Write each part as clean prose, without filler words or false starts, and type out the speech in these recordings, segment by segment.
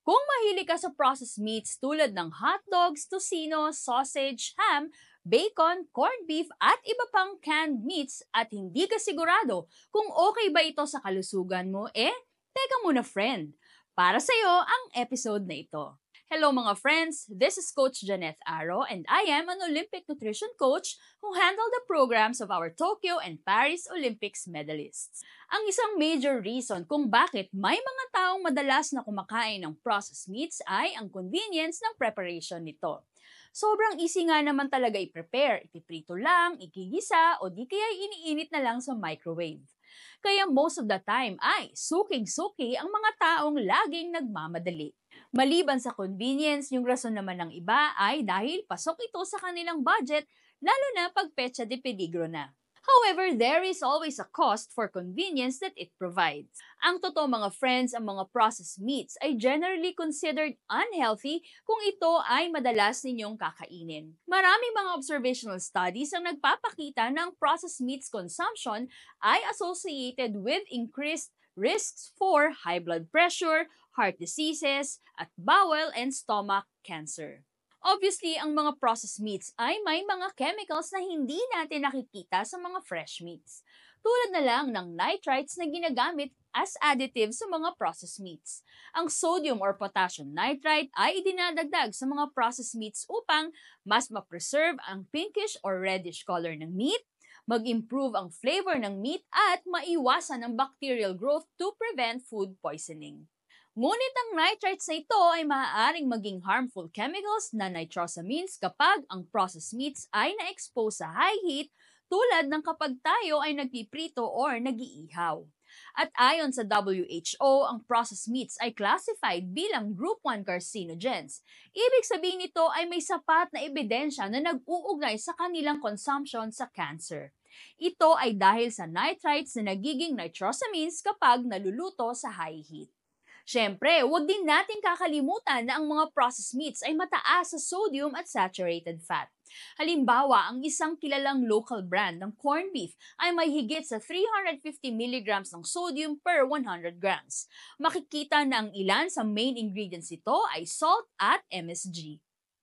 Kung mahilig ka sa processed meats tulad ng hotdogs, tocino, sausage, ham, bacon, corned beef at iba pang canned meats at hindi ka sigurado kung okay ba ito sa kalusugan mo, teka muna friend. Para sa'yo ang episode na ito. Hello mga friends, this is Coach Janeth Aro and I am an Olympic nutrition coach who handle the programs of our Tokyo and Paris Olympics medalists. Ang isang major reason kung bakit may mga taong madalas na kumakain ng processed meats ay ang convenience ng preparation nito. Sobrang easy nga naman talaga i-prepare, ipiprito lang, ikigisa o di kaya iniinit na lang sa microwave. Kaya most of the time ay suking-suki ang mga taong laging nagmamadali. Maliban sa convenience, yung rason naman ng iba ay dahil pasok ito sa kanilang budget, lalo na pag petsa de peligro na. However, there is always a cost for convenience that it provides. Ang totoo mga friends, ang mga processed meats ay generally considered unhealthy kung ito ay madalas ninyong kakainin. Maraming mga observational studies ang nagpapakita na ang processed meats consumption ay associated with increased risks for high blood pressure, heart diseases, at bowel and stomach cancer. Obviously, ang mga processed meats ay may mga chemicals na hindi natin nakikita sa mga fresh meats. Tulad na lang ng nitrites na ginagamit as additive sa mga processed meats. Ang sodium or potassium nitrite ay idinadagdag sa mga processed meats upang mas ma-preserve ang pinkish or reddish color ng meat, mag-improve ang flavor ng meat at maiwasan ang bacterial growth to prevent food poisoning. Ngunit ang nitrites na ito ay maaaring maging harmful chemicals na nitrosamines kapag ang processed meats ay na-expose sa high heat tulad ng kapag tayo ay nagpiprito or nag-iihaw. At ayon sa WHO, ang processed meats ay classified bilang Group 1 carcinogens. Ibig sabihin nito ay may sapat na ebidensya na nag-uugnay sa kanilang consumption sa cancer. Ito ay dahil sa nitrites na nagiging nitrosamines kapag naluluto sa high heat. Siyempre, huwag din natin kakalimutan na ang mga processed meats ay mataas sa sodium at saturated fat. Halimbawa, ang isang kilalang local brand ng corned beef ay may higit sa 350 mg ng sodium per 100 grams. Makikita na ang ilan sa main ingredients nito ay salt at MSG.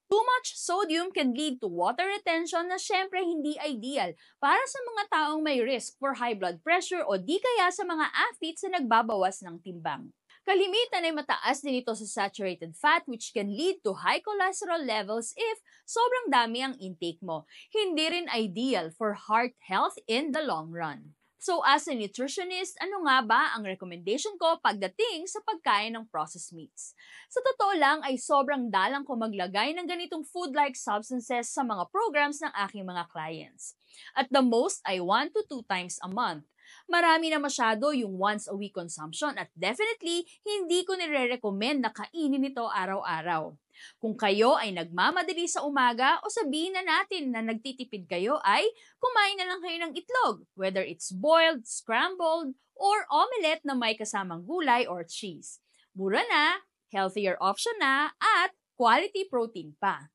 Too much sodium can lead to water retention na syempre hindi ideal para sa mga taong may risk for high blood pressure o di kaya sa mga athletes na nagbabawas ng timbang. Kalimitan ay mataas din ito sa saturated fat which can lead to high cholesterol levels if sobrang dami ang intake mo. Hindi rin ideal for heart health in the long run. So as a nutritionist, ano nga ba ang recommendation ko pagdating sa pagkain ng processed meats? Sa totoo lang ay sobrang dalang ko maglagay ng ganitong food-like substances sa mga programs ng aking mga clients. At the most ay 1 to 2 times a month. Marami na masyado yung once a week consumption at definitely hindi ko nire-recommend na kainin ito araw-araw. Kung kayo ay nagmamadali sa umaga o sabihin na natin na nagtitipid kayo ay kumain na lang kayo ng itlog, whether it's boiled, scrambled, or omelette na may kasamang gulay or cheese. Mura na, healthier option na, at quality protein pa.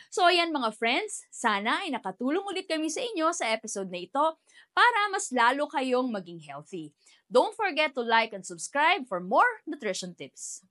So ayan mga friends, sana ay nakatulong ulit kami sa inyo sa episode na ito para mas lalo kayong maging healthy. Don't forget to like and subscribe for more nutrition tips.